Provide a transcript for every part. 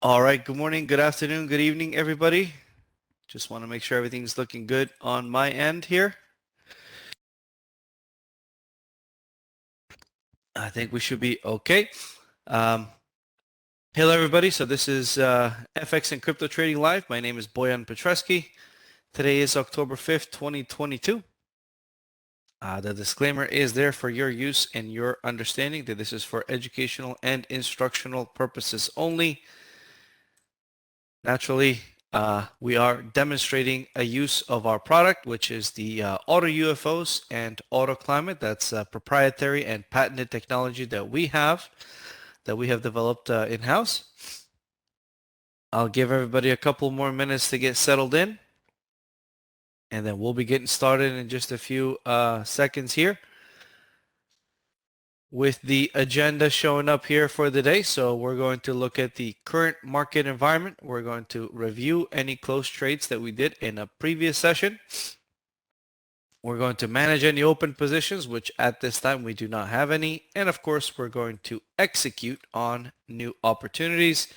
All right, good morning, good afternoon, good evening, everybody. Just want to make sure everything's looking good on my end here. I think we should be okay. Um, Hello, everybody. So this is FX and Crypto Trading Live. My name is Bojan Petreski. Today is October 5th, 2022. The disclaimer is there for your use and your understanding that this is for educational and instructional purposes only. Naturally, we are demonstrating a use of our product, which is the auto UFOs and auto climate. That's proprietary and patented technology that we have developed in-house. I'll give everybody a couple more minutes to get settled in, and then we'll be getting started in just a few seconds here with the agenda showing up here for the day. So we're going to look at the current market environment. We're going to review any close trades that we did in a previous session. We're going to manage any open positions, which at this time we do not have any. And of course, we're going to execute on new opportunities.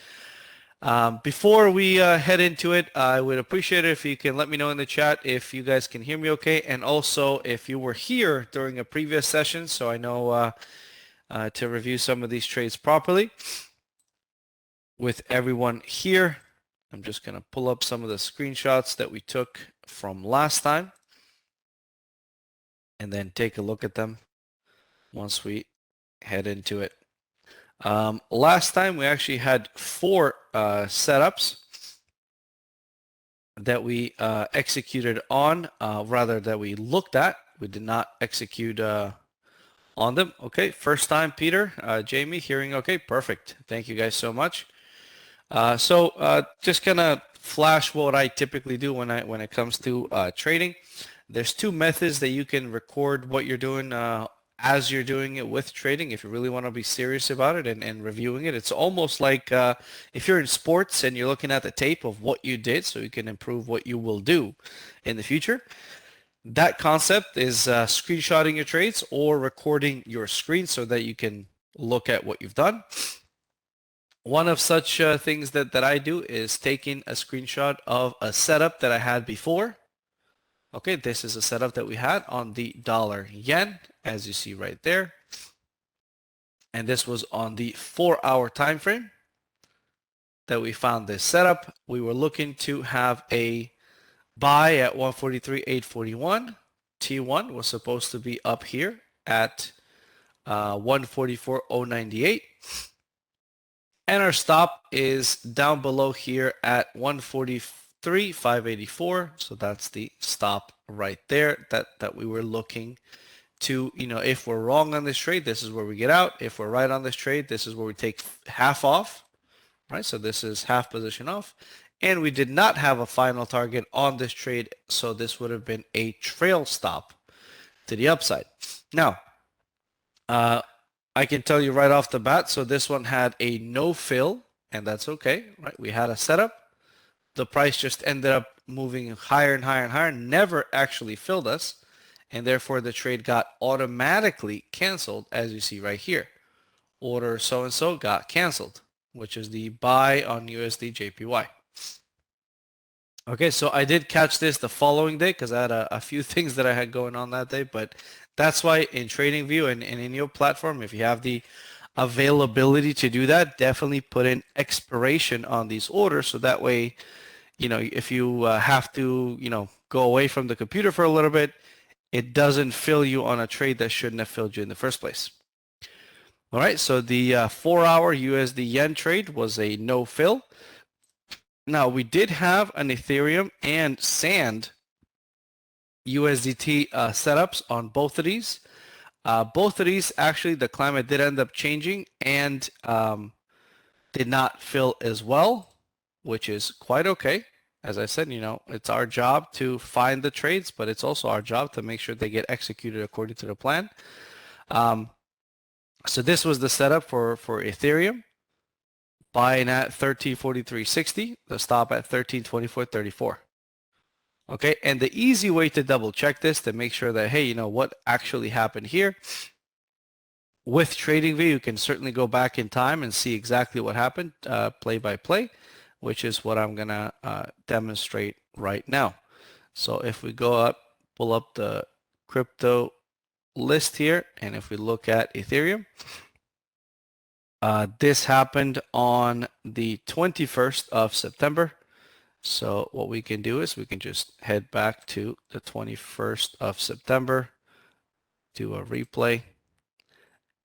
Before we head into it, I would appreciate it if you can let me know in the chat if you guys can hear me okay. And also if you were here during a previous session, so I know to review some of these trades properly with everyone here. I'm just going to pull up some of the screenshots that we took from last time and then take a look at them once we head into it. Last time we actually had 4 setups that we executed on, rather that we looked at. We did not execute on them. Okay, first time, Peter, Jamie, hearing okay, perfect. Thank you guys so much. Just gonna flash what I typically do when it comes to trading. There's 2 methods that you can record what you're doing as you're doing it with trading. If you really want to be serious about it and reviewing it, it's almost like if you're in sports and you're looking at the tape of what you did so you can improve what you will do in the future. That concept is screenshotting your trades or recording your screen so that you can look at what you've done. One of such things that I do is taking a screenshot of a setup that I had before. Okay, this is a setup that we had on the dollar yen, as you see right there. And this was on the 4-hour time frame that we found this setup. We were looking to have a buy at 143.841. T1 was supposed to be up here at 144.098. And our stop is down below here at 143.584. So that's the stop right there that we were looking to, if we're wrong on this trade, this is where we get out. If we're right on this trade, this is where we take half off, right? So this is half position off. And we did not have a final target on this trade, so this would have been a trail stop to the upside. Now, I can tell you right off the bat, so this one had a no fill, and that's okay, right? We had a setup. The price just ended up moving higher and higher and higher, never actually filled us, and therefore the trade got automatically canceled, as you see right here. Order so-and-so got canceled, which is the buy on USD JPY. Okay, so I did catch this the following day because I had a few things that I had going on that day, but that's why in TradingView and in your platform, if you have the availability to do that, definitely put in expiration on these orders so that way, if you have to, go away from the computer for a little bit, it doesn't fill you on a trade that shouldn't have filled you in the first place. All right, so the 4-hour USD yen trade was a no fill. Now, we did have an Ethereum and Sand USDT setups on both of these. Both of these, actually, the climate did end up changing and did not fill as well, which is quite okay. As I said, it's our job to find the trades, but it's also our job to make sure they get executed according to the plan. So this was the setup for Ethereum. Buying at 1343.60, the stop at 1324.34. Okay, and the easy way to double check this to make sure that, hey, what actually happened here with TradingView, you can certainly go back in time and see exactly what happened, play by play, which is what I'm gonna demonstrate right now. So if we go up, pull up the crypto list here, and if we look at Ethereum, this happened on the 21st of September. So what we can do is we can just head back to the 21st of September, do a replay,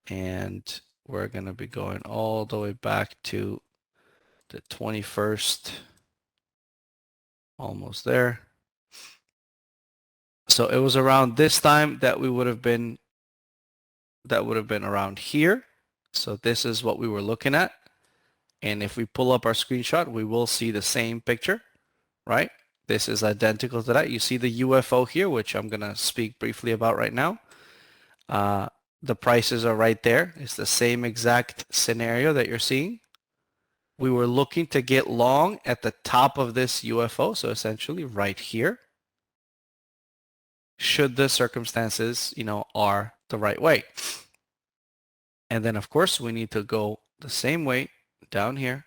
and we're going to be going all the way back to the 21st, almost there. So it was around this time that we would have been, around here. So this is what we were looking at. And if we pull up our screenshot, we will see the same picture, right? This is identical to that. You see the UFO here, which I'm going to speak briefly about right now. The prices are right there. It's the same exact scenario that you're seeing. We were looking to get long at the top of this UFO, so essentially right here, should the circumstances, are the right way. And then, of course, we need to go the same way down here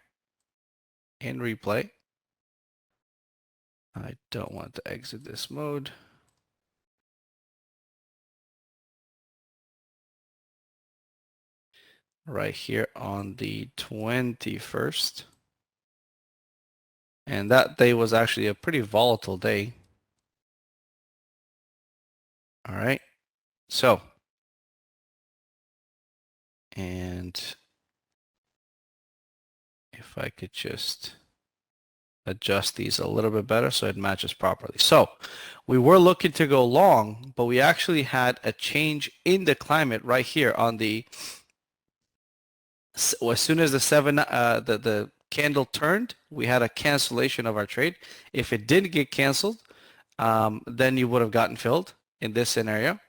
in replay. I don't want to exit this mode. Right here on the 21st. And that day was actually a pretty volatile day. All right. So, and if I could just adjust these a little bit better so it matches properly. So we were looking to go long, but we actually had a change in the climate right here on the, as soon as the candle turned, we had a cancellation of our trade. If it didn't get canceled, then you would have gotten filled in this scenario.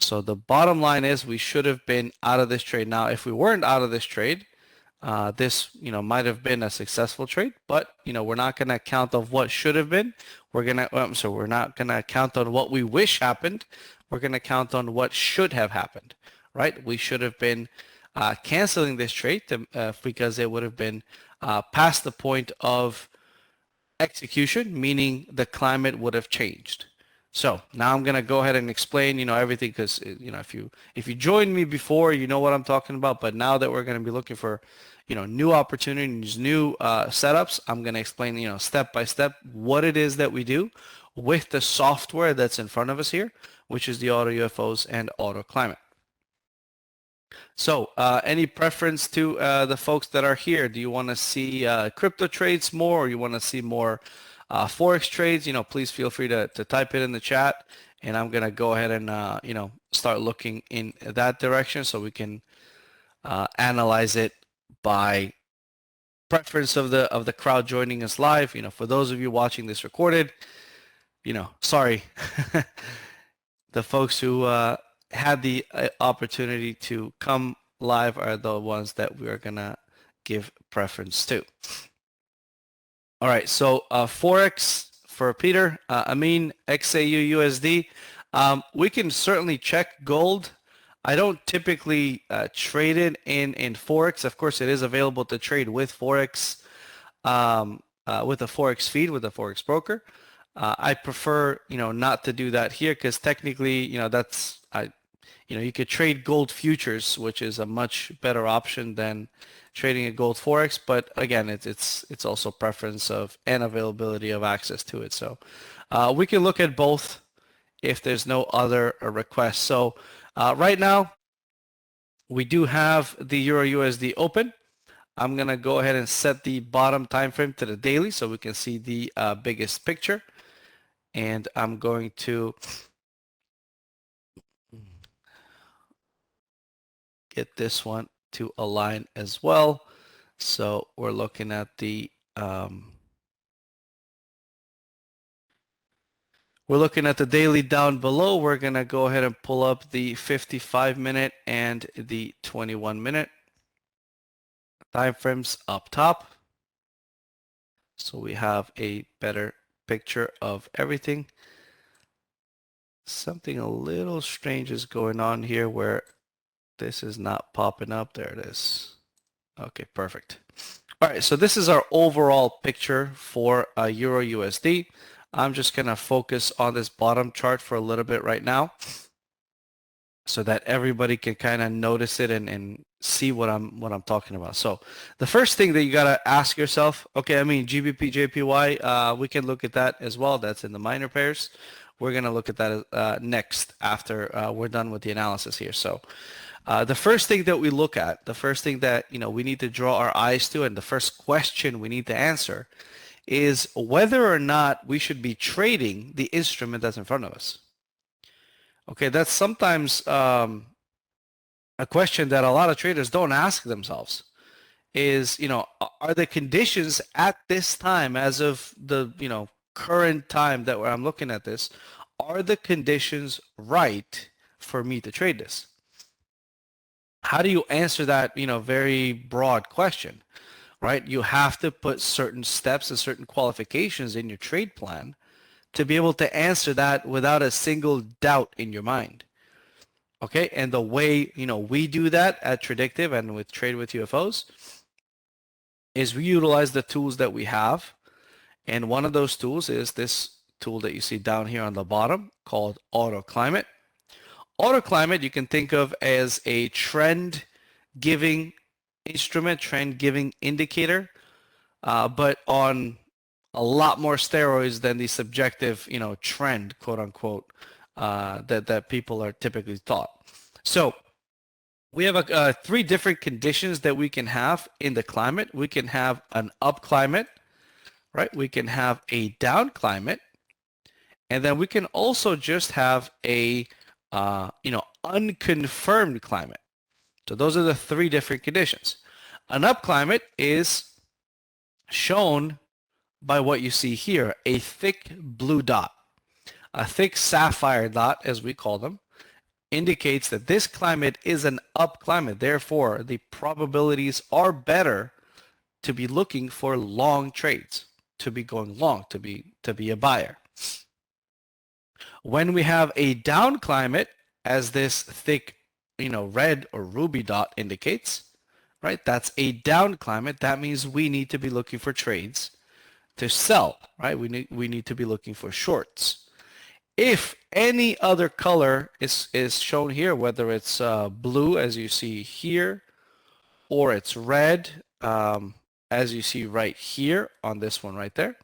So the bottom line is we should have been out of this trade. Now, if we weren't out of this trade, this, might have been a successful trade, but, we're not going to count on what should have been. We're not going to count on what we wish happened. We're going to count on what should have happened, right? We should have been canceling this trade because it would have been past the point of execution, meaning the climate would have changed. So now I'm gonna go ahead and explain, everything, because if you joined me before, you know what I'm talking about. But now that we're gonna be looking for, new opportunities, new setups, I'm gonna explain, step by step what it is that we do with the software that's in front of us here, which is the Auto UFOs and Auto Climate. So any preference to the folks that are here? Do you want to see crypto trades more, or you want to see more Forex trades? Please feel free to type it in the chat, and I'm going to go ahead and, start looking in that direction so we can analyze it by preference of the crowd joining us live. For those of you watching this recorded, sorry. The folks who had the opportunity to come live are the ones that we are gonna give preference to. All right, so Forex for Peter, Amin, XAU USD. We can certainly check gold. I don't typically trade it in Forex. Of course, it is available to trade with Forex, with a Forex feed, with a Forex broker. I prefer, not to do that here because technically, you could trade gold futures, which is a much better option than trading a gold Forex. But again, it's also preference of and availability of access to it. So we can look at both if there's no other requests. So right now, we do have the Euro USD open. I'm going to go ahead and set the bottom time frame to the daily so we can see the biggest picture. And I'm going to get this one to align as well. So we're looking at the daily down below. We're going to go ahead and pull up the 55-minute and the 21-minute time frames up top. So we have a better picture of everything. Something a little strange is going on here where This is not popping up. There it is. Okay, perfect. All right, so this is our overall picture for Euro USD. I'm just gonna focus on this bottom chart for a little bit right now so that everybody can kind of notice it and see what I'm talking about. So the first thing that you gotta ask yourself, okay, I mean GBP, JPY, we can look at that as well. That's in the minor pairs. We're gonna look at that next after we're done with the analysis here. So the first thing that we look at, the first thing that we need to draw our eyes to, and the first question we need to answer is whether or not we should be trading the instrument that's in front of us. Okay, that's sometimes a question that a lot of traders don't ask themselves is, are the conditions at this time, as of the, current time that I'm looking at this, are the conditions right for me to trade this? How do you answer that, very broad question, right? You have to put certain steps and certain qualifications in your trade plan to be able to answer that without a single doubt in your mind. Okay, and the way we do that at Tradictive and with Trade with UFOs is we utilize the tools that we have, and one of those tools is this tool that you see down here on the bottom called Auto Climate. Auto Climate you can think of as a trend giving instrument, trend giving indicator, but on a lot more steroids than the subjective, trend, quote unquote, that people are typically taught. So we have three different conditions that we can have in the climate. We can have an up climate, right? We can have a down climate, and then we can also just have a unconfirmed climate. So those are the three different conditions. An up climate is shown by what you see here, a thick blue dot. A thick sapphire dot, as we call them, indicates that this climate is an up climate. Therefore, the probabilities are better to be looking for long trades, to be going long, to be a buyer. When we have a down climate, as this thick, red or ruby dot indicates, right? That's a down climate. That means we need to be looking for trades to sell, right? We need to be looking for shorts. If any other color is shown here, whether it's blue as you see here, or it's red as you see right here on this one right there,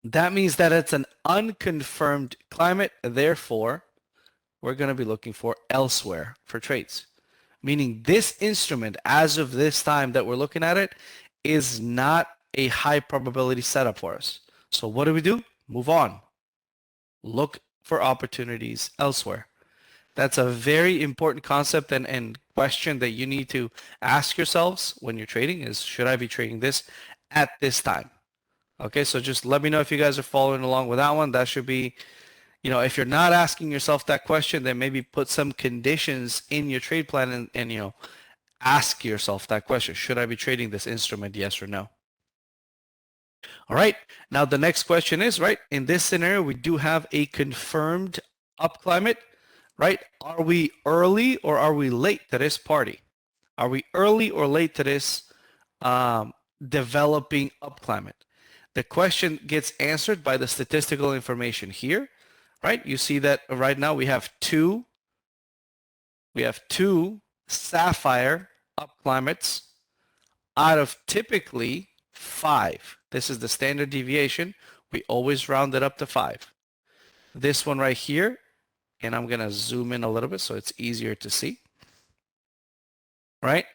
that means that it's an unconfirmed climate. Therefore, we're going to be looking for elsewhere for trades. Meaning this instrument, as of this time that we're looking at it, is not a high probability setup for us. So what do? Move on. Look for opportunities elsewhere. That's a very important concept and question that you need to ask yourselves when you're trading is, should I be trading this at this time? Okay, so just let me know if you guys are following along with that one. That should be, if you're not asking yourself that question, then maybe put some conditions in your trade plan and ask yourself that question. Should I be trading this instrument, yes or no? All right, now the next question is, right, in this scenario, we do have a confirmed up climate, right? Are we early or are we late to this party? Are we early or late to this developing up climate? The question gets answered by the statistical information here, right? You see that right now we have two sapphire up climates out of typically 5. This is the standard deviation. We always round it up to 5. This one right here, and I'm going to zoom in a little bit so it's easier to see, right?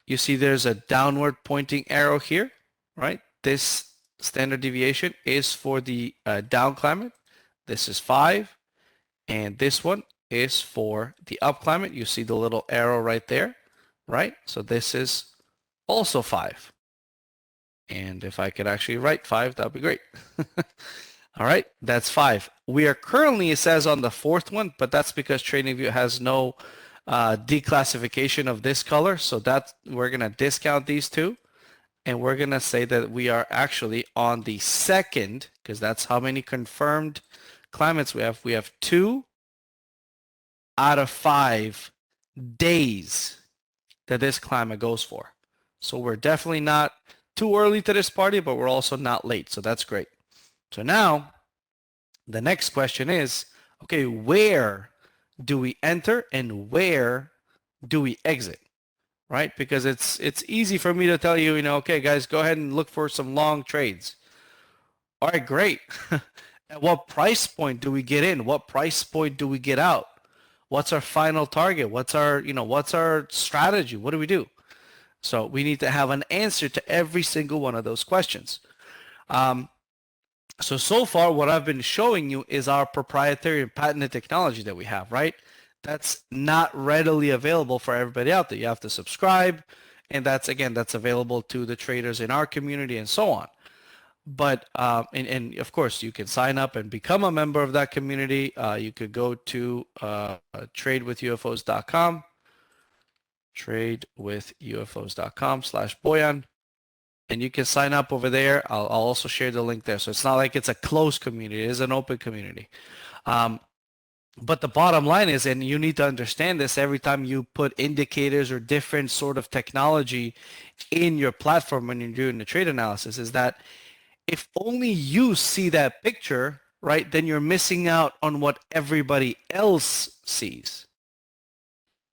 You see there's a downward pointing arrow here, right? This standard deviation is for the down climate. This is 5, and this one is for the up climate. You see the little arrow right there, right? So this is also 5. And if I could actually write 5, that would be great. All right, that's 5. We are currently, it says, on the 4th one, but that's because TradingView has no declassification of this color. So that we're going to discount these two. And we're going to say that we are actually on the 2nd, because that's how many confirmed climates we have. We have 2 out of 5 days that this climate goes for. So we're definitely not too early to this party, but we're also not late. So that's great. So now the next question is, okay, where do we enter and where do we exit? Right? Because it's easy for me to tell you, okay, guys, go ahead and look for some long trades. All right, great. At what price point do we get in? What price point do we get out? What's our final target? What's our strategy? What do we do? So we need to have an answer to every single one of those questions. So far, what I've been showing you is our proprietary and patented technology that we have, right? That's not readily available for everybody out there. You have to subscribe, and that's available to the traders in our community and so on. But and of course, you can sign up and become a member of that community. You could go to tradewithufos.com, tradewithufos.com/Bojan. And you can sign up over there. I'll also share the link there. So it's not like it's a closed community. It is an open community. But the bottom line is, and you need to understand this every time you put indicators or different sort of technology in your platform when you're doing the trade analysis, is that if only you see that picture, right, then you're missing out on what everybody else sees.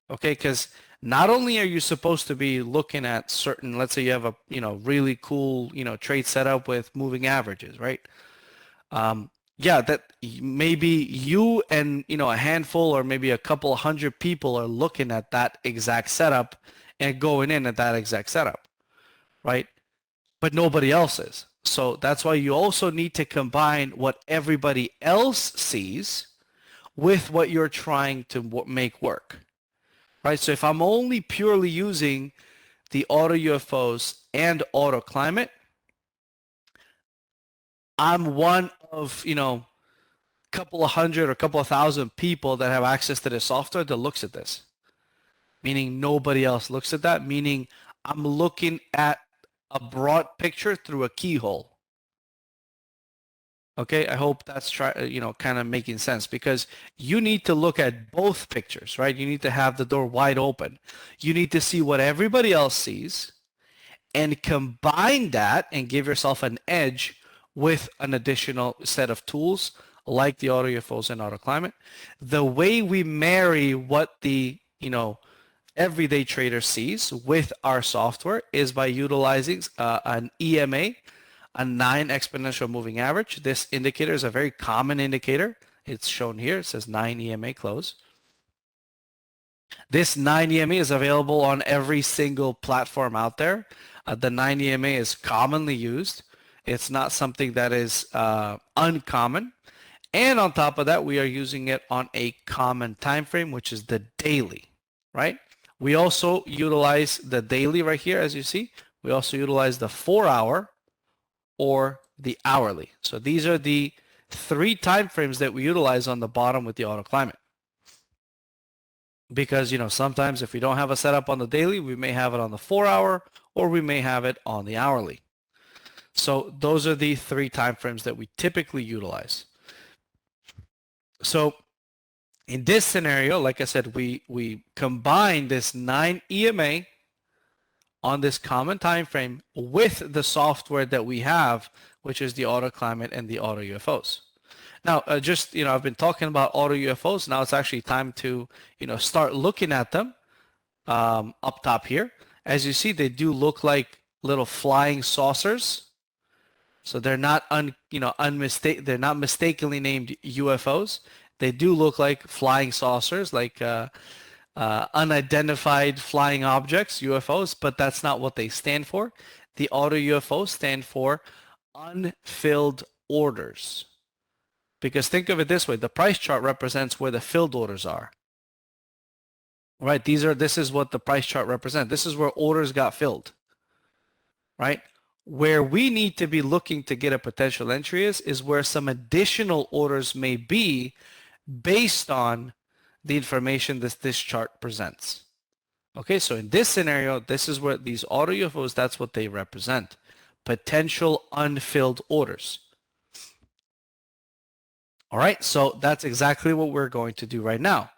Okay, because not only are you supposed to be looking at certain, let's say you have a really cool trade setup with moving averages, right? Yeah, that maybe you and a handful or maybe a couple hundred people are looking at that exact setup and going in at that exact setup, right? But nobody else is. So that's why you also need to combine what everybody else sees with what you're trying to make work. Right, so if I'm only purely using the auto UFOs and auto climate, I'm one of a couple of hundred or a couple of thousand people that have access to this software that looks at this. Meaning nobody else looks at that. Meaning I'm looking at a broad picture through a keyhole. Okay, I hope that's kind of making sense, because you need to look at both pictures, right? You need to have the door wide open. You need to see what everybody else sees and combine that and give yourself an edge with an additional set of tools like the auto UFOs and auto climate. The way we marry what the everyday trader sees with our software is by utilizing an EMA, a 9 exponential moving average. This indicator is a very common indicator. It's shown here. It says 9 EMA close. This 9 EMA is available on every single platform out there. The 9 EMA is commonly used. It's not something that is uncommon. And on top of that, we are using it on a common time frame, which is the daily, right? We also utilize the daily right here, as you see. We also utilize the 4-hour or the hourly. So these are the 3 time frames that we utilize on the bottom with the auto climate. Because sometimes if we don't have a setup on the daily, we may have it on the 4-hour or we may have it on the hourly. So those are the 3 time frames that we typically utilize. So in this scenario, like I said, we combine this 9 EMA on this common time frame with the software that we have, which is the auto climate and the auto UFOs. Now, I've been talking about auto UFOs. Now it's actually time to start looking at them up top here. As you see, they do look like little flying saucers. So they're not they're not mistakenly named UFOs. They do look like flying saucers, like unidentified flying objects, UFOs, but that's not what they stand for. The auto UFOs stand for unfilled orders. Because think of it this way, the price chart represents where the filled orders are. Right? This is what the price chart represents. This is where orders got filled. Right? Where we need to be looking to get a potential entry is where some additional orders may be based on the information this chart presents. Okay, so in this scenario, this is where these auto UFOs, that's what they represent. Potential unfilled orders. All right, so that's exactly what we're going to do right now.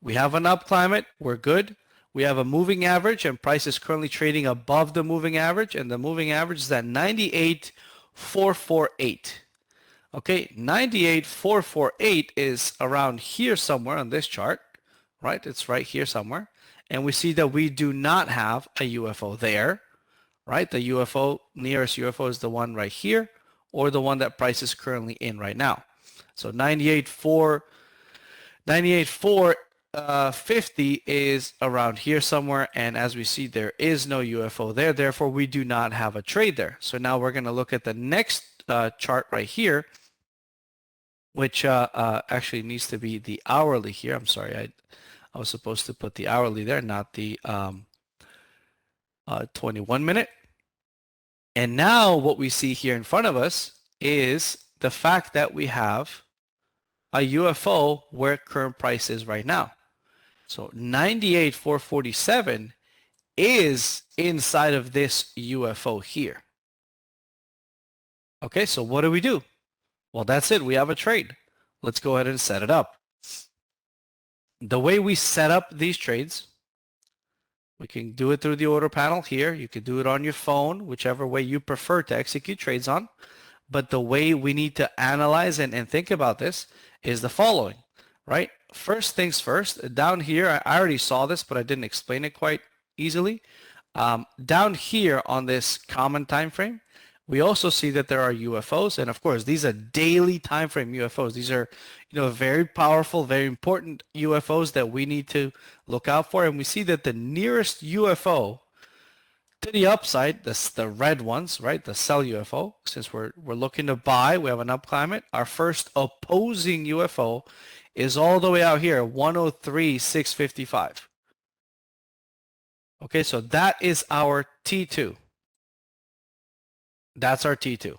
We have an up climate, we're good. We have a moving average and price is currently trading above the moving average, and the moving average is at 98,448. Okay, 98,448 is around here somewhere on this chart, right? It's right here somewhere. And we see that we do not have a UFO there, right? The UFO, nearest UFO is the one right here, or the one that price is currently in right now. So 98,450 is around here somewhere, and as we see, there is no UFO there. Therefore, we do not have a trade there. So now we're going to look at the next chart right here, which actually needs to be the hourly here. I'm sorry, I was supposed to put the hourly there, not the 21 minute. And now what we see here in front of us is the fact that we have a UFO where current price is right now. So 98,447 is inside of this UFO here. Okay, so what do we do? Well, that's it. We have a trade. Let's go ahead and set it up. The way we set up these trades, we can do it through the order panel here. You can do it on your phone, whichever way you prefer to execute trades on. But the way we need to analyze and think about this is the following, right? First things first, down here, I already saw this, but I didn't explain it quite easily. Down here on this common time frame, we also see that there are UFOs, and of course, these are daily time frame UFOs. These are, very powerful, very important UFOs that we need to look out for. And we see that the nearest UFO to the upside, the red ones, right? The sell UFO. Since we're looking to buy, we have an up climate. Our first opposing UFO is all the way out here, 103,655. Okay, so that is our T2. That's our T2.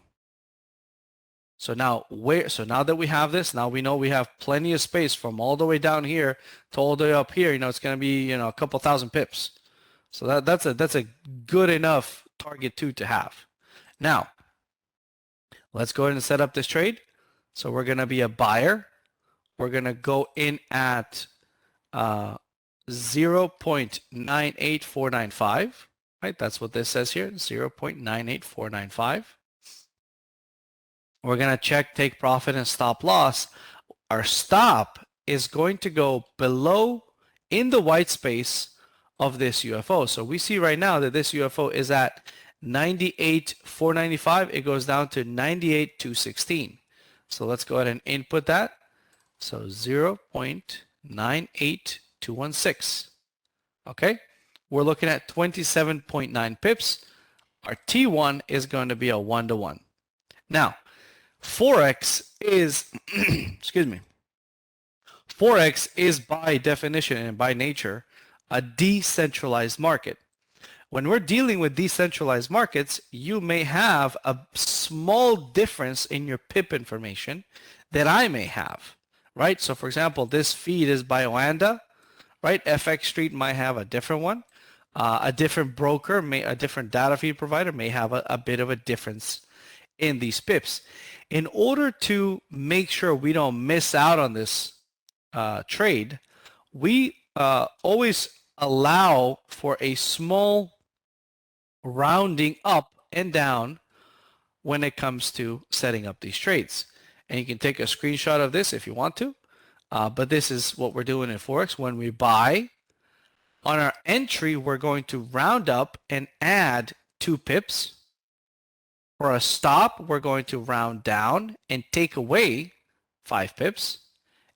So now that we have this, now we know we have plenty of space from all the way down here to all the way up here. It's going to be, a couple thousand pips. So that's a good enough target to have. Now, let's go ahead and set up this trade. So we're going to be a buyer. We're going to go in at 0.98495. Right? That's what this says here, 0.98495. We're going to check take profit and stop loss. Our stop is going to go below in the white space of this UFO. So we see right now that this UFO is at 98,495. It goes down to 98,216. So let's go ahead and input that. So 0.98216. Okay. We're looking at 27.9 pips. Our T1 is going to be a 1-to-1. Now, Forex is, excuse me, Forex is by definition and by nature a decentralized market. When we're dealing with decentralized markets, you may have a small difference in your pip information that I may have, right? So for example, this feed is by Oanda, right? FX Street might have a different one. A different broker, a different data feed provider may have a bit of a difference in these pips. In order to make sure we don't miss out on this trade, we always allow for a small rounding up and down when it comes to setting up these trades. And you can take a screenshot of this if you want to, but this is what we're doing in Forex. When we buy, on our entry, we're going to round up and add 2 pips. For a stop, we're going to round down and take away 5 pips.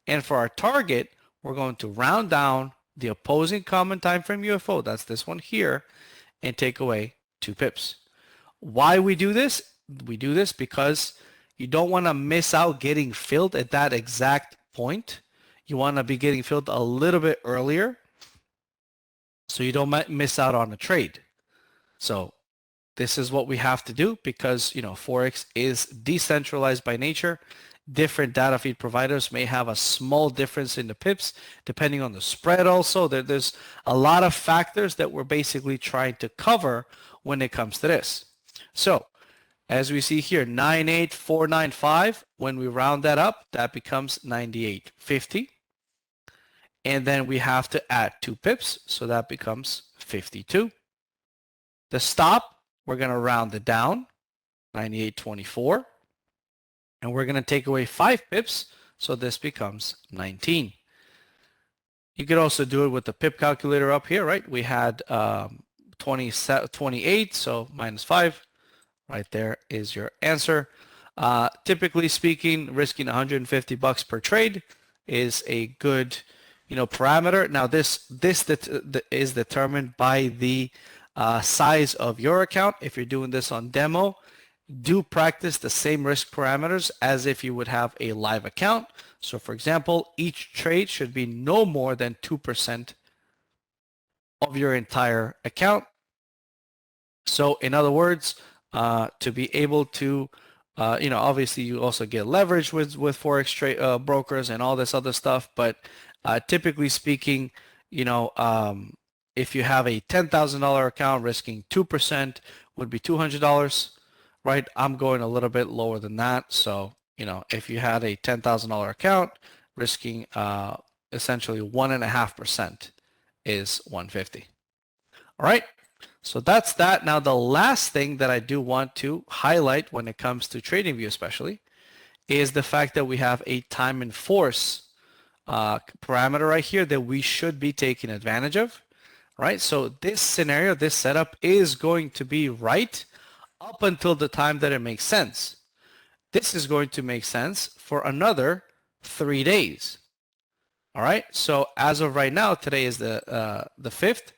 And for our target, we're going to round down the opposing common time frame UFO, that's this one here, and take away 2 pips. Why we do this? We do this because you don't want to miss out getting filled at that exact point. You want to be getting filled a little bit earlier so you don't miss out on a trade. So this is what we have to do because, Forex is decentralized by nature. Different data feed providers may have a small difference in the pips depending on the spread also. There's a lot of factors that we're basically trying to cover when it comes to this. So as we see here, 98,495, when we round that up, that becomes 98.50. and then we have to add 2 pips, so that becomes 52. The stop, we're going to round it down, 98.24, and we're going to take away 5 pips, so this becomes 19. You could also do it with the pip calculator up here, right? We had 28, so minus 5. Right there is your answer. Typically speaking, risking 150 bucks per trade is a good, parameter. Now this is determined by the size of your account. If you're doing this on demo, do practice the same risk parameters as if you would have a live account. So for example, each trade should be no more than 2% of your entire account. So in other words, to be able to, obviously you also get leverage with Forex trade brokers and all this other stuff. But typically speaking, if you have a $10,000 account, risking 2% would be $200, right? I'm going a little bit lower than that. So, if you had a $10,000 account, risking essentially 1.5% is 150. All right. So that's that. Now, the last thing that I do want to highlight when it comes to TradingView especially is the fact that we have a time and force parameter right here that we should be taking advantage of, right? So this scenario, this setup is going to be right up until the time that it makes sense. This is going to make sense for another 3 days. All right. So as of right now, today is the 5th.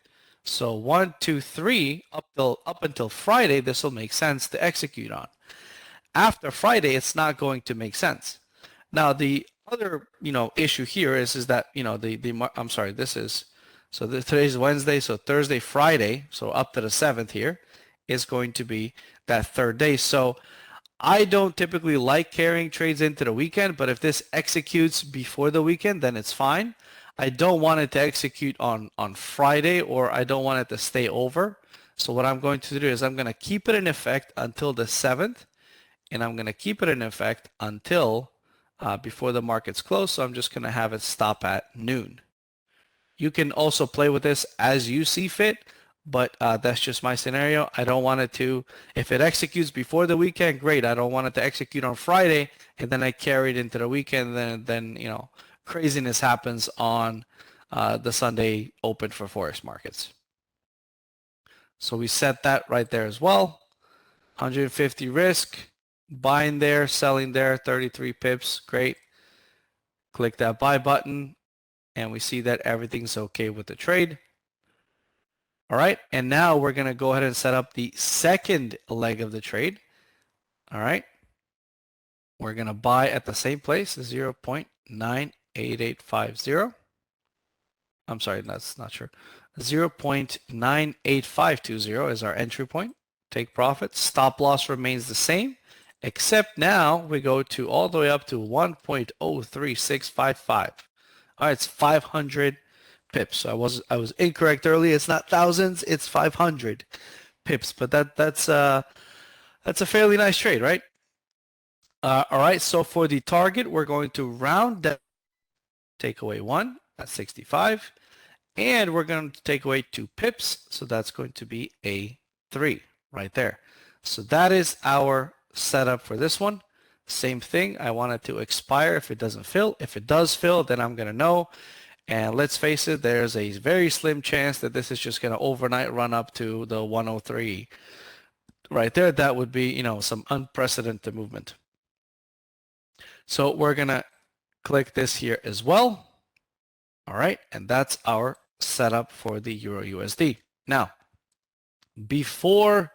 So 1, 2, 3 up until Friday, this will make sense to execute on. After Friday, it's not going to make sense. Now the other issue here is that I'm sorry, today's Wednesday, so Thursday, Friday, so up to the 7th here is going to be that 3rd day. So I don't typically like carrying trades into the weekend, but if this executes before the weekend, then it's fine. I don't want it to execute on Friday, or I don't want it to stay over. So what I'm going to do is I'm going to keep it in effect until the 7th, and I'm going to keep it in effect until before the markets close. So I'm just going to have it stop at noon. You can also play with this as you see fit, but that's just my scenario. I don't want it to, if it executes before the weekend, great. I don't want it to execute on Friday and then I carry it into the weekend, then craziness happens on the Sunday open for Forex markets. So we set that right there as well. 150 risk, buying there, selling there, 33 pips, great. Click that buy button and we see that everything's okay with the trade. All right, and now we're going to go ahead and set up the second leg of the trade. All right, we're going to buy at the same place, 0.98850. I'm sorry, that's not true. 0.98520 is our entry point. Take profit. Stop loss remains the same, except now we go to all the way up to 1.03655. All right, it's 500 pips. So I was incorrect earlier. It's not thousands, it's 500 pips. But that's a fairly nice trade, right? All right. So for the target, we're going to round down, take away 1 at 65, and we're going to take away 2 pips. So that's going to be a 3 right there. So that is our setup for this one. Same thing. I want it to expire if it doesn't fill. If it does fill, then I'm going to know. And let's face it, there's a very slim chance that this is just going to overnight run up to the 103 right there. That would be, some unprecedented movement. So we're going to click this here as well. All right. And that's our setup for the Euro USD. Now, before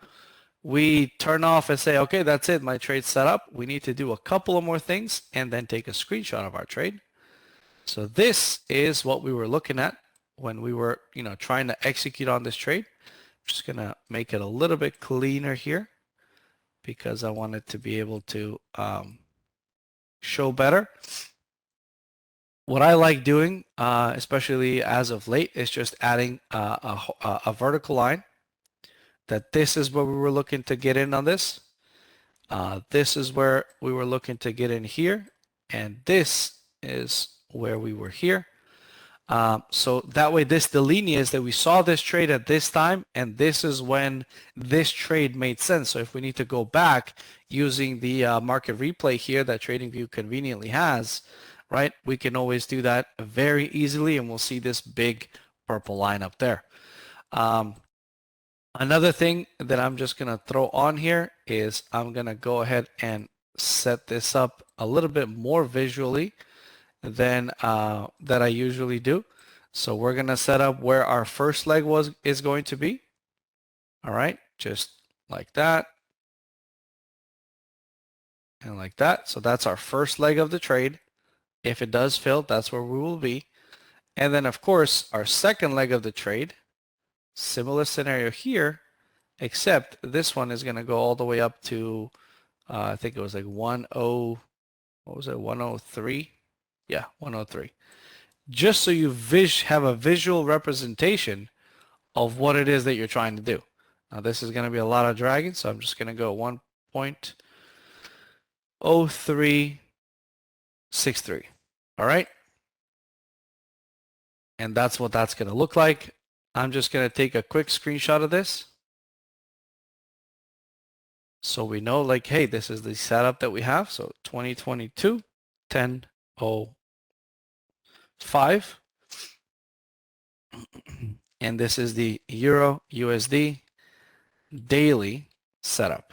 we turn off and say, okay, that's it, my trade's set up, we need to do a couple of more things and then take a screenshot of our trade. So this is what we were looking at when we were, trying to execute on this trade. I'm just going to make it a little bit cleaner here because I want it to be able to show better. What I like doing, especially as of late, is just adding a vertical line. That this is where we were looking to get in on this. This is where we were looking to get in here. And this is where we were here. So that way this delineates that we saw this trade at this time, and this is when this trade made sense. So if we need to go back using the market replay here that TradingView conveniently has, right, we can always do that very easily, and we'll see this big purple line up there. Another thing that I'm just going to throw on here is I'm going to go ahead and set this up a little bit more visually than that I usually do. So we're going to set up where our first leg is going to be. All right, just like that and like that. So that's our first leg of the trade. If it does fill, that's where we will be. And then of course, our second leg of the trade, similar scenario here, except this one is going to go all the way up to, I think it was like 103? Yeah, 103. Just so you have a visual representation of what it is that you're trying to do. Now this is going to be a lot of dragging, so I'm just going to go 1.0363. All right? And that's what that's going to look like. I'm just going to take a quick screenshot of this. So we know, like, hey, this is the setup that we have. So 2022, 10.05. And this is the Euro USD daily setup.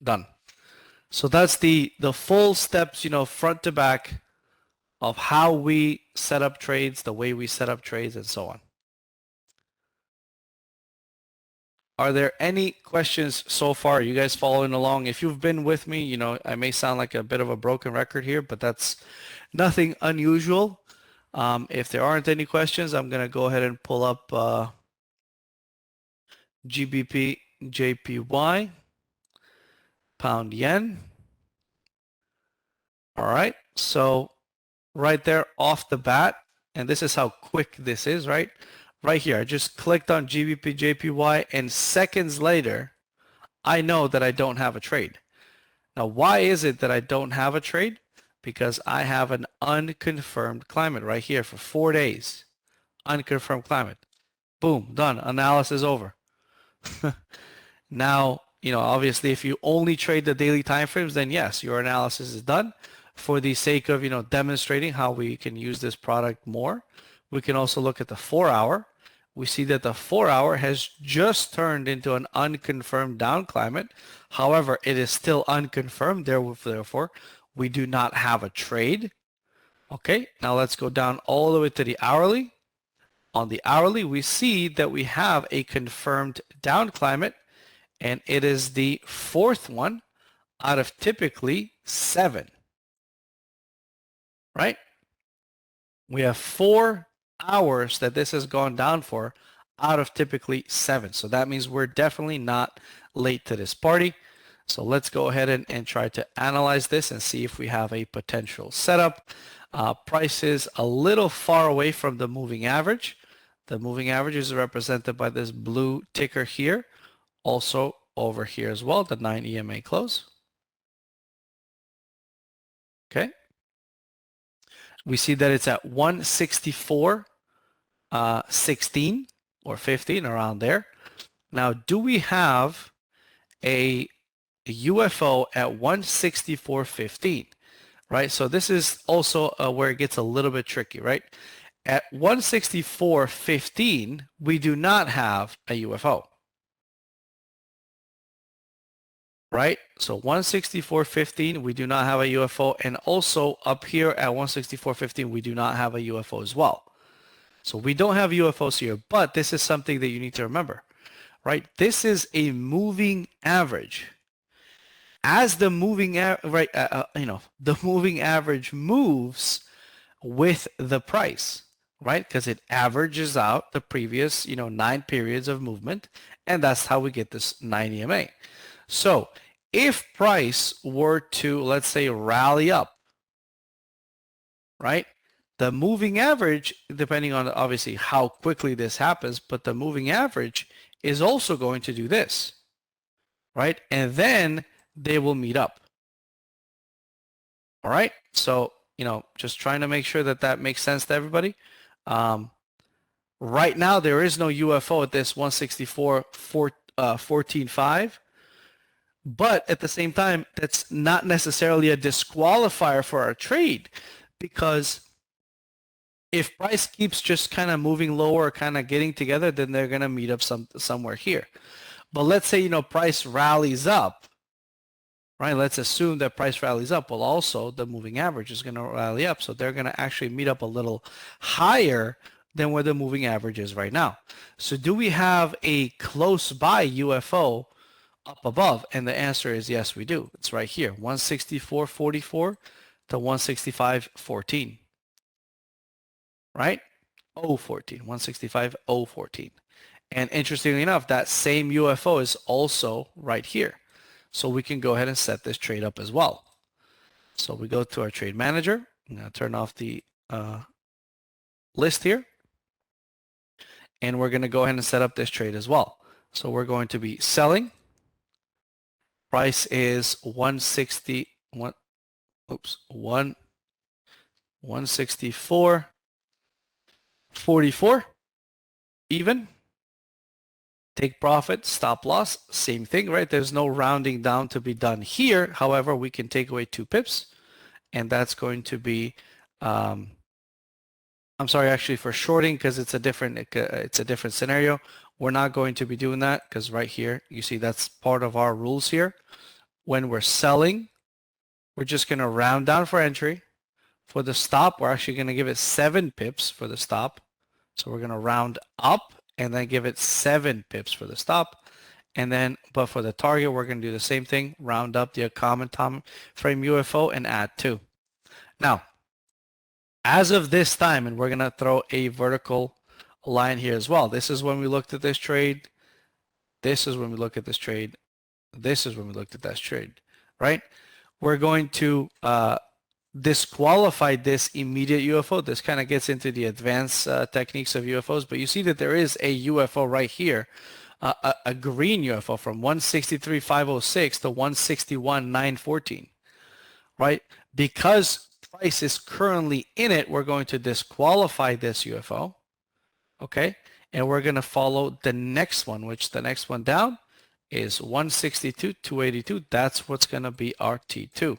Done. So that's the full steps, front to back of how we set up trades, the way we set up trades, and so on. Are there any questions so far? Are you guys following along? If you've been with me, I may sound like a bit of a broken record here, but that's nothing unusual. If there aren't any questions, I'm going to go ahead and pull up GBP, JPY, pound yen. All right. So right there off the bat, and this is how quick this is, right? Right here, I just clicked on GBP, JPY, and seconds later, I know that I don't have a trade. Now, why is it that I don't have a trade? Because I have an unconfirmed climate right here for 4 days. Unconfirmed climate. Boom, done. Analysis over. Now, obviously, if you only trade the daily time frames, then yes, your analysis is done. For the sake of, demonstrating how we can use this product more, we can also look at the 4-hour. We see that the 4-hour has just turned into an unconfirmed down climate. However, it is still unconfirmed. Therefore, we do not have a trade. Okay, now let's go down all the way to the hourly. On the hourly, we see that we have a confirmed down climate, and it is the fourth one out of typically 7. Right? We have 4 hours that this has gone down for out of typically 7. So that means we're definitely not late to this party. So let's go ahead and try to analyze this and see if we have a potential setup. Price is a little far away from the moving average. The moving average is represented by this blue ticker here. Also over here as well, the 9 EMA close. Okay. We see that it's at 164.16 or 15, around there. Now, do we have a UFO at 164.15? Right? So this is also where it gets a little bit tricky, right? At 164.15, we do not have a UFO. Right? So 164.15, we do not have a UFO. And also up here at 164.15, we do not have a UFO as well. So we don't have UFOs here, but this is something that you need to remember, right? This is a moving average. As the moving the moving average moves with the price, right? Because it averages out the previous, 9 periods of movement, and that's how we get this 9 EMA. So if price were to, let's say, rally up, right? The moving average, depending on obviously how quickly this happens, but the moving average is also going to do this, right? And then they will meet up. All right. So just trying to make sure that that makes sense to everybody. Right now, there is no UFO at this 164.14.5, but at the same time, that's not necessarily a disqualifier for our trade, because if price keeps just kind of moving lower, kind of getting together, then they're going to meet up somewhere here. But let's say, price rallies up, right? Let's assume that price rallies up. Well, also the moving average is going to rally up. So they're going to actually meet up a little higher than where the moving average is right now. So do we have a close by UFO up above? And the answer is yes, we do. It's right here, 164.44 to 165.14, right? 014, 165.014. And interestingly enough, that same UFO is also right here. So we can go ahead and set this trade up as well. So we go to our trade manager. I'm going to turn off the list here. And we're going to go ahead and set up this trade as well. So we're going to be selling. Price is 164.44 even. Take profit, stop loss, same thing, right? There's no rounding down to be done here. However, we can take away 2 pips, and that's going to be, I'm sorry, actually for shorting, because it's a different scenario. We're not going to be doing that, because right here, you see that's part of our rules here. When we're selling, we're just going to round down for entry. For the stop, we're actually going to give it 7 pips for the stop. So we're going to round up and then give it 7 pips for the stop. And then, but for the target, we're going to do the same thing, round up the common time frame UFO and add 2. Now, as of this time, and we're going to throw a vertical line here as well. This is when we looked at this trade. This is when we look at this trade. This is when we looked at that trade, right? We're going to disqualify this immediate UFO. This kind of gets into the advanced techniques of UFOs, but you see that there is a UFO right here, a green UFO from 163.506 to 161.914, right? Because price is currently in it, we're going to disqualify this UFO, okay? And we're going to follow the next one, which the next one down is 162.282. That's what's going to be our T2.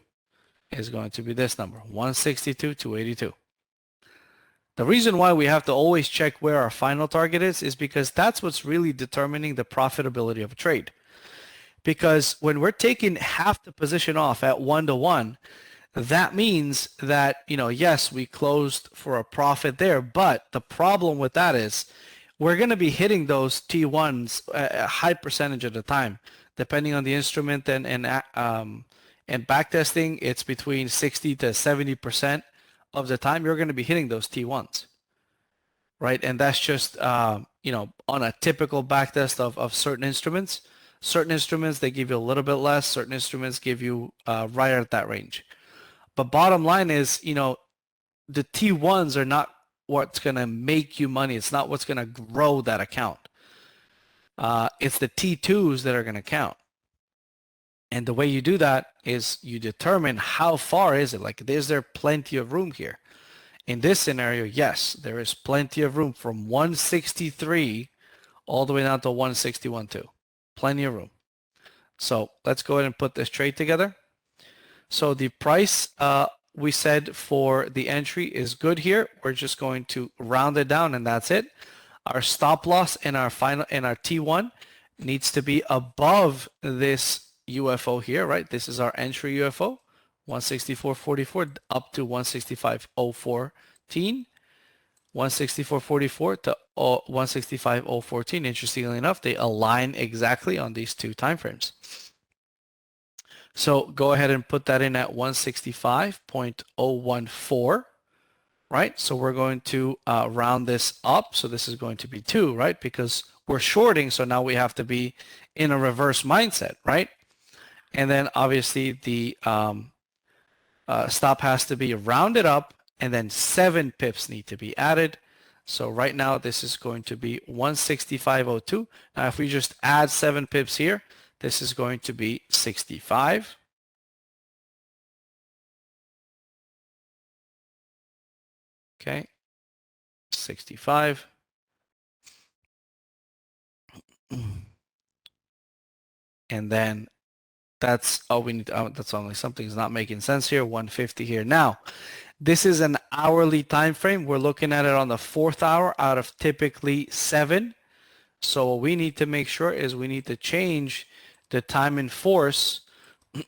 Is going to be this number, 162.282. The reason why we have to always check where our final target is because that's what's really determining the profitability of a trade. Because when we're taking half the position off at 1-to-1, that means that, yes, we closed for a profit there, but the problem with that is we're going to be hitting those T1s a high percentage of the time, depending on the instrument and backtesting. It's between 60 to 70% of the time you're going to be hitting those T1s, right? And that's just, on a typical backtest of certain instruments. Certain instruments, they give you a little bit less. Certain instruments give you right at that range. But bottom line is, the T1s are not what's going to make you money. It's not what's going to grow that account. It's the T2s that are going to count. And the way you do that is you determine how far is it? Like, is there plenty of room here? In this scenario, yes, there is plenty of room from 163 all the way down to 161.2. Plenty of room. So let's go ahead and put this trade together. So the price we said for the entry is good here. We're just going to round it down and that's it. Our stop loss and our T1 needs to be above this UFO here, right? This is our entry UFO, 164.44 up to 165.014, 164.44 to 165.014. Interestingly enough, they align exactly on these two time frames. So go ahead and put that in at 165.014, right? So we're going to round this up. So this is going to be 2, right? Because we're shorting, so now we have to be in a reverse mindset, right? And then obviously the stop has to be rounded up, and then 7 pips need to be added. So right now this is going to be 165.02. Now if we just add 7 pips here, this is going to be 65. Okay, 65. And then that's all we need. That's only something's not making sense here. 150 here. Now, this is an hourly time frame. We're looking at it on the fourth hour out of typically 7. So what we need to make sure is we need to change the time in force.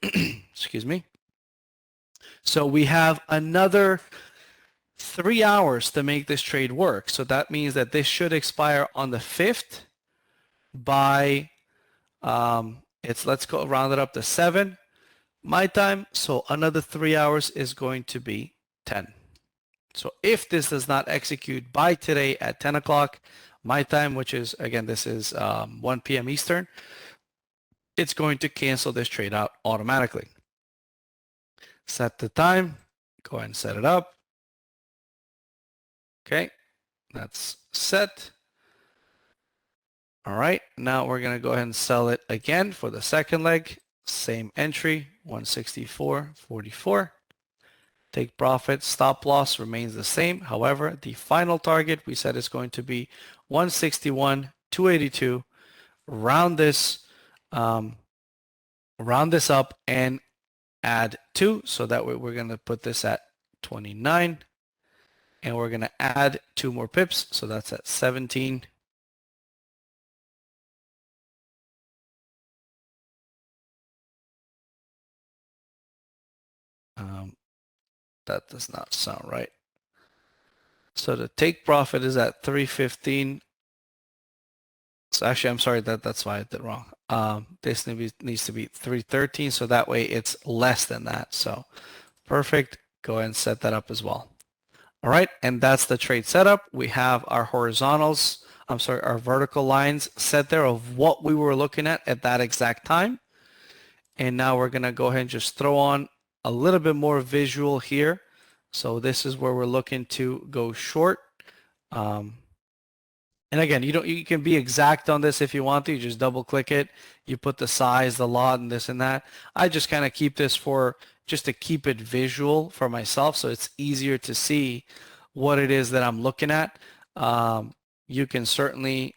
Excuse me. So we have another 3 hours to make this trade work. So that means that this should expire on the 5th by let's go round it up to 7 my time. So another 3 hours is going to be 10. So if this does not execute by today at 10 o'clock my time, which is, again, this is 1 p.m. Eastern, it's going to cancel this trade out automatically. Set the time. Go ahead and set it up. Okay, that's set. All right, now we're going to go ahead and sell it again for the second leg. Same entry, 164.44. Take profit, stop loss remains the same. However, the final target we said is going to be 161.282. Round this up and add 2. So that way we're going to put this at 29. And we're going to add 2 more pips. So that's at 17. That does not sound right. So the take profit is at 315. So actually, I'm sorry, that's why I did wrong. This needs to be 313. So that way it's less than that. So perfect. Go ahead and set that up as well. All right. And that's the trade setup. We have our horizontals. Our vertical lines set there of what we were looking at that exact time. And now we're going to go ahead and just throw on a little bit more visual here. So this is where we're looking to go short. And again, you can be exact on this if you want to. You just double click it. You put the size, the lot, and this and that. I just kind of keep this just to keep it visual for myself, so it's easier to see what it is that I'm looking at. You can certainly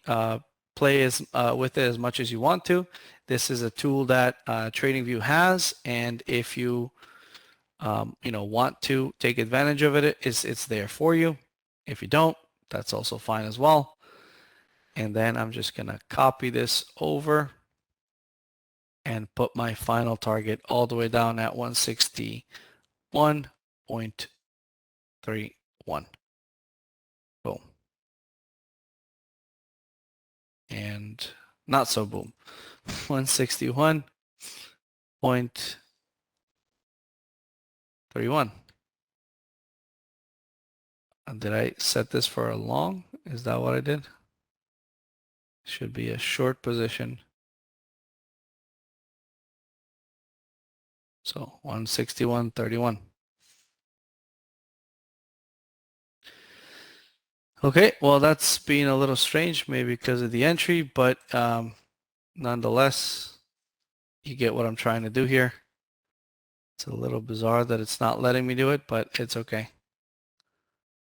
play with it as much as you want to. This is a tool that TradingView has, and if you want to take advantage of it, it's there for you. If you don't, that's also fine as well. And then I'm just going to copy this over and put my final target all the way down at 161.31. Boom. And not so boom. 161.31. Did I set this for a long? Is that what I did? Should be a short position. So 161.31. Okay, well, that's being a little strange, maybe because of the entry, but nonetheless, you get what I'm trying to do here. It's a little bizarre that it's not letting me do it, but it's okay.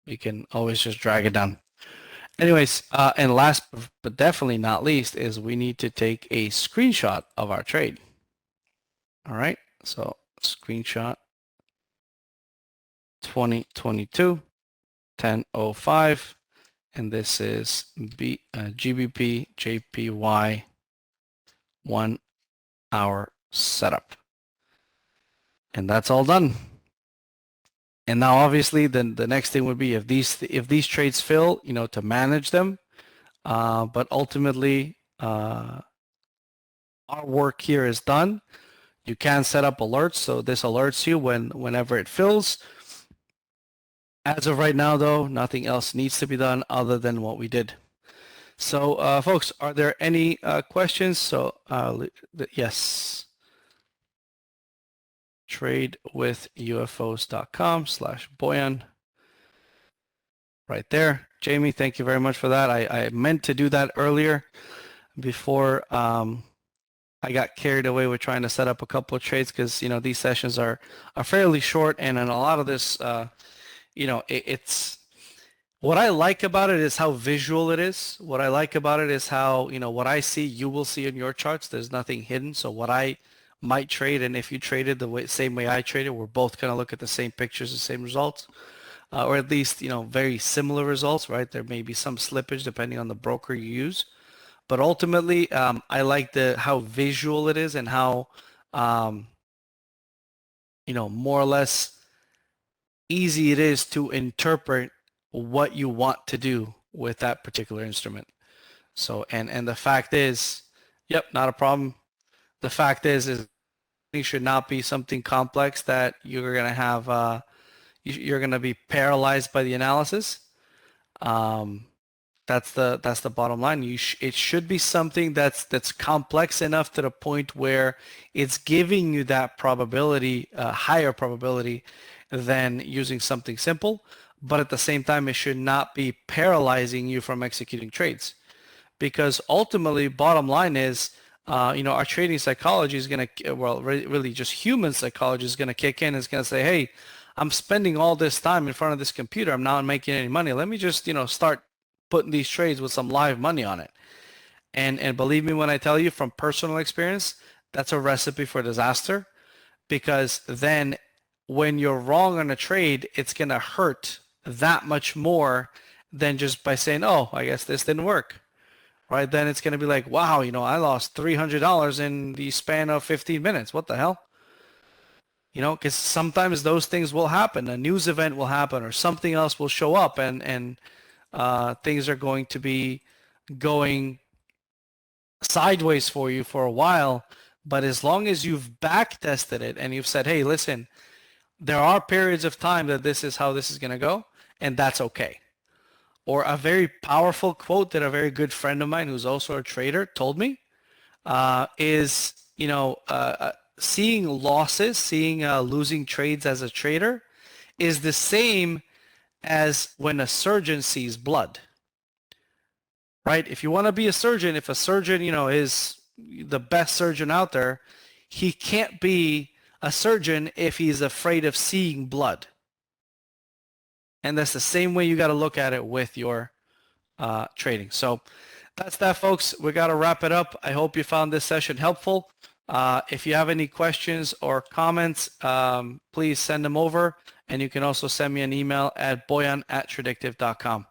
We can always just drag it down. Anyways, and last but definitely not least is we need to take a screenshot of our trade. All right, so screenshot 2022 10:05, and this is GBP JPY 1 hour setup, and that's all done. And now obviously the next thing would be if these trades fail, to manage them. But ultimately our work here is done. You can set up alerts, so this alerts you whenever it fills. As of right now though, nothing else needs to be done other than what we did. So folks, are there any questions? So yes. tradewithufos.com/Bojan. Right there. Jamie, thank you very much for that. I meant to do that earlier before I got carried away with trying to set up a couple of trades because, these sessions are fairly short, and in a lot of this, it's What I like about it is how visual it is. What I like about it is how, what I see, you will see in your charts. There's nothing hidden. So what I might trade, and if you traded same way I traded, we're both going to look at the same pictures, the same results, or at least, very similar results, right? There may be some slippage depending on the broker you use. But ultimately, I like how visual it is and how, um, more or less easy it is to interpret what you want to do with that particular instrument. So, and the fact is, yep, not a problem. The fact is it should not be something complex that you're gonna have, you're gonna be paralyzed by the analysis. Um, that's the bottom line. It should be something that's complex enough to the point where it's giving you that probability, higher probability than using something simple. But at the same time, it should not be paralyzing you from executing trades, because ultimately, bottom line is, our trading psychology is going to, well, really just human psychology is going to kick in. It's going to say, hey, I'm spending all this time in front of this computer. I'm not making any money. Let me just, start putting these trades with some live money on it. And believe me when I tell you from personal experience, that's a recipe for disaster, because then when you're wrong on a trade, it's going to hurt that much more than just by saying, oh, I guess this didn't work. Right? Then it's going to be like, wow, I lost $300 in the span of 15 minutes. What the hell? Because sometimes those things will happen. A news event will happen or something else will show up, and things are going to be going sideways for you for a while. But as long as you've back tested it and you've said, hey, listen, there are periods of time that this is how this is going to go, and that's okay. Or a very powerful quote that a very good friend of mine who's also a trader told me is, seeing losses, seeing losing trades as a trader is the same as when a surgeon sees blood, right? If you want to be a surgeon, if a surgeon, is the best surgeon out there, he can't be a surgeon if he's afraid of seeing blood. And that's the same way you got to look at it with your trading. So that's that, folks. We got to wrap it up. I hope you found this session helpful. If you have any questions or comments, please send them over. And you can also send me an email at boyan@tradictive.com.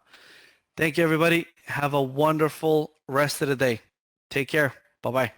Thank you, everybody. Have a wonderful rest of the day. Take care. Bye-bye.